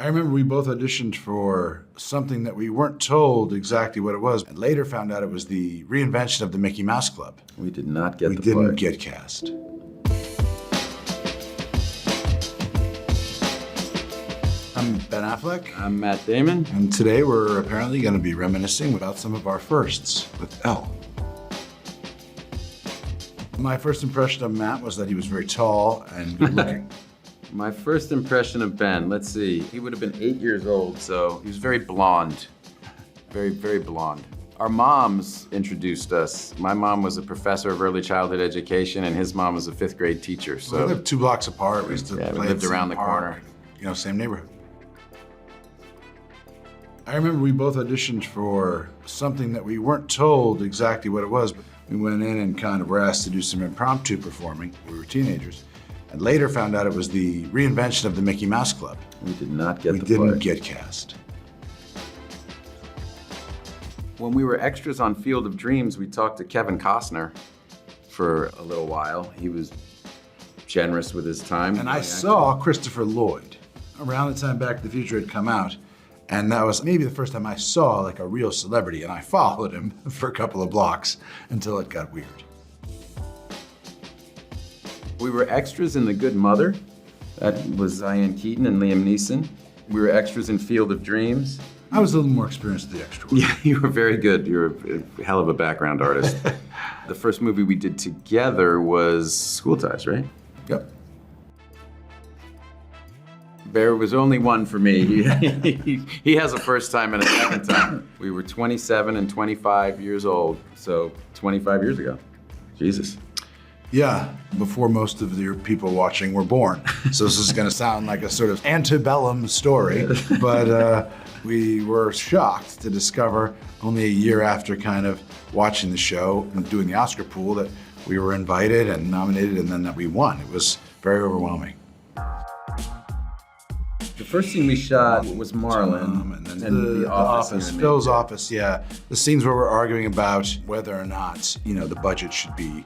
I remember we both auditioned for something that we weren't told exactly what it was, and later found out it was the reinvention of the Mickey Mouse Club. We did not get the We didn't part. get cast. I'm Ben Affleck. I'm Matt Damon. And today we're apparently going to be reminiscing about some of our firsts with Elle. My first impression of Matt was that he was very tall and good looking. My first impression of Ben, let's see. He would have been 8 years old, so he was very blonde. Very, very blonde. Our moms introduced us. My mom was a professor of early childhood education, and his mom was a 5th grade teacher. So We lived 2 blocks apart. We used to we play lived at around same the park, corner. You know, same neighborhood. I remember we both auditioned for something that we weren't told exactly what it was, but we went in and kind of were asked to do some impromptu performing. We were teenagers. And later found out it was the reinvention of the Mickey Mouse Club. We did not get We the didn't part. get cast. When we were extras on Field of Dreams, we talked to Kevin Costner for a little while. He was generous with his time. And I saw Christopher Lloyd around the time Back to the Future had come out. And that was maybe the first time I saw like a real celebrity, and I followed him for a couple of blocks until it got weird. We were extras in The Good Mother. That was Diane Keaton and Liam Neeson. We were extras in Field of Dreams. I was a little more experienced with the extra work. Yeah, you were very good. You're a hell of a background artist. The first movie we did together was School Ties, right? Yep. There was only one for me. He has a first time and a second time. We were 27 and 25 years old, so 25 years ago. Jesus. Yeah, before most of your people watching were born. So this is going to sound like a sort of antebellum story, but we were shocked to discover only a year after kind of watching the show and doing the Oscar pool that we were invited and nominated and then that we won. It was very overwhelming. The first scene we shot was Marlon, And then the office, you Phil's made. office, yeah. The scenes where we're arguing about whether or not, you know, the budget should be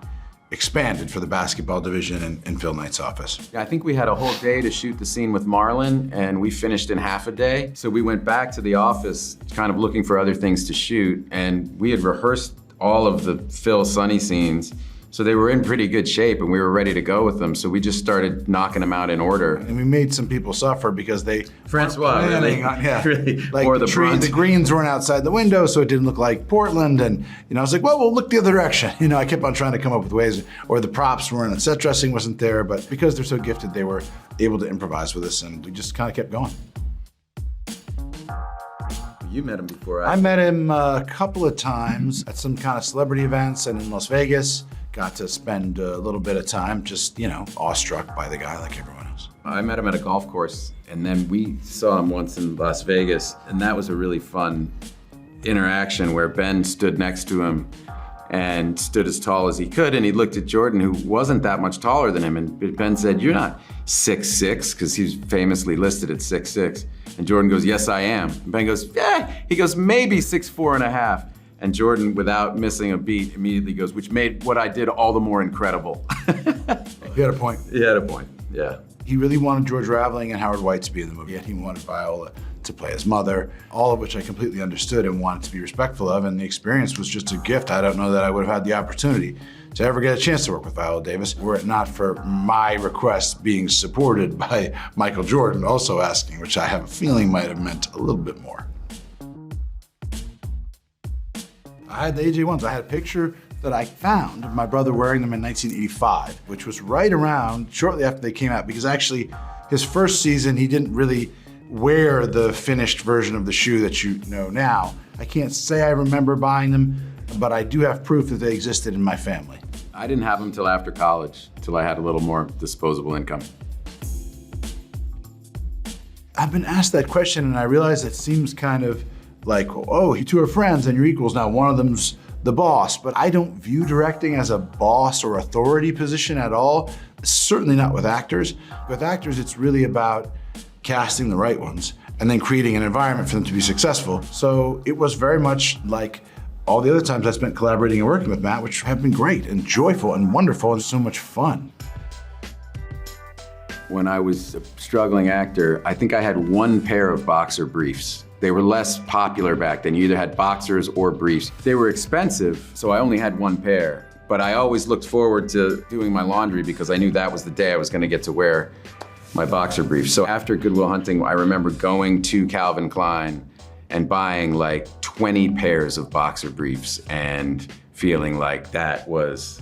expanded for the basketball division in Phil Knight's office. I think we had a whole day to shoot the scene with Marlon, and we finished in half a day. So we went back to the office kind of looking for other things to shoot, and we had rehearsed all of the Phil Sonny scenes. So they were in pretty good shape and we were ready to go with them. So we just started knocking them out in order. And we made some people suffer because they Francois, weren't really, planning on- yeah. really like bore the the brunt. the greens weren't outside the window, so it didn't look like Portland. And I was like, well, we'll look the other direction. I kept on trying to come up with ways, or the props weren't, and set dressing wasn't there. But because they're so gifted, they were able to improvise with us, and we just kind of kept going. You met him before I met him a couple of times at some kind of celebrity events and in Las Vegas. Got to spend a little bit of time just, awestruck by the guy like everyone else. I met him at a golf course, and then we saw him once in Las Vegas, and that was a really fun interaction where Ben stood next to him and stood as tall as he could, and he looked at Jordan, who wasn't that much taller than him, and Ben said, "You're not 6'6", because he's famously listed at 6'6", and Jordan goes, "Yes, I am." And Ben goes, "Yeah." He goes, "Maybe 6'4.5". And Jordan, without missing a beat, immediately goes, which made what I did all the more incredible. He had a point. He had a point, yeah. He really wanted George Raveling and Howard White to be in the movie, and he wanted Viola to play his mother, all of which I completely understood and wanted to be respectful of, and the experience was just a gift. I don't know that I would have had the opportunity to ever get a chance to work with Viola Davis were it not for my request being supported by Michael Jordan also asking, which I have a feeling might have meant a little bit more. I had the AJ1s. I had a picture that I found of my brother wearing them in 1985, which was right around shortly after they came out, because actually his first season, he didn't really wear the finished version of the shoe that you know now. I can't say I remember buying them, but I do have proof that they existed in my family. I didn't have them till after college, till I had a little more disposable income. I've been asked that question, and I realize it seems kind of like, oh, you two are friends and you're equals. Now one of them's the boss, but I don't view directing as a boss or authority position at all. Certainly not with actors. With actors, it's really about casting the right ones and then creating an environment for them to be successful. So it was very much like all the other times I spent collaborating and working with Matt, which have been great and joyful and wonderful and so much fun. when I was a struggling actor, I think I had one pair of boxer briefs. They were less popular back then. You either had boxers or briefs. They were expensive, so I only had one pair. But I always looked forward to doing my laundry because I knew that was the day I was gonna get to wear my boxer briefs. So after Good Will Hunting, I remember going to Calvin Klein and buying like 20 pairs of boxer briefs and feeling like that was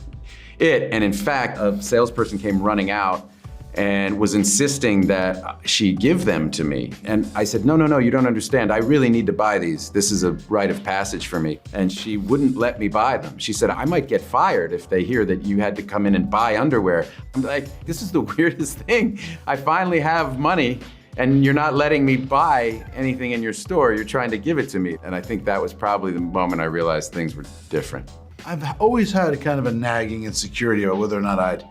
it. And in fact, a salesperson came running out and was insisting that she give them to me. And I said, no, you don't understand. I really need to buy these. This is a rite of passage for me. And she wouldn't let me buy them. She said, I might get fired if they hear that you had to come in and buy underwear. I'm like, this is the weirdest thing. I finally have money and you're not letting me buy anything in your store. You're trying to give it to me. And I think that was probably the moment I realized things were different. I've always had a kind of a nagging insecurity about whether or not I'd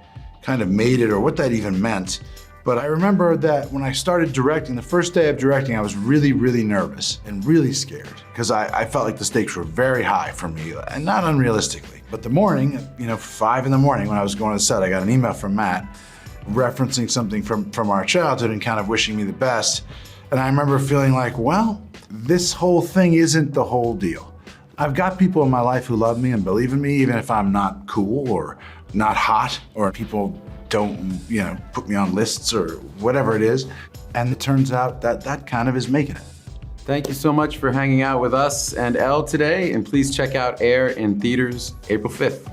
kind of made it or what that even meant. But I remember that when I started directing, the first day of directing, I was really, really nervous and really scared because I felt like the stakes were very high for me and not unrealistically. But the morning, 5 in the morning when I was going to the set, I got an email from Matt referencing something from our childhood and kind of wishing me the best. And I remember feeling like, well, this whole thing isn't the whole deal. I've got people in my life who love me and believe in me, even if I'm not cool or not hot, or people don't, put me on lists or whatever it is. And it turns out that kind of is making it. Thank you so much for hanging out with us and Elle today, and please check out Air in theaters April 5th.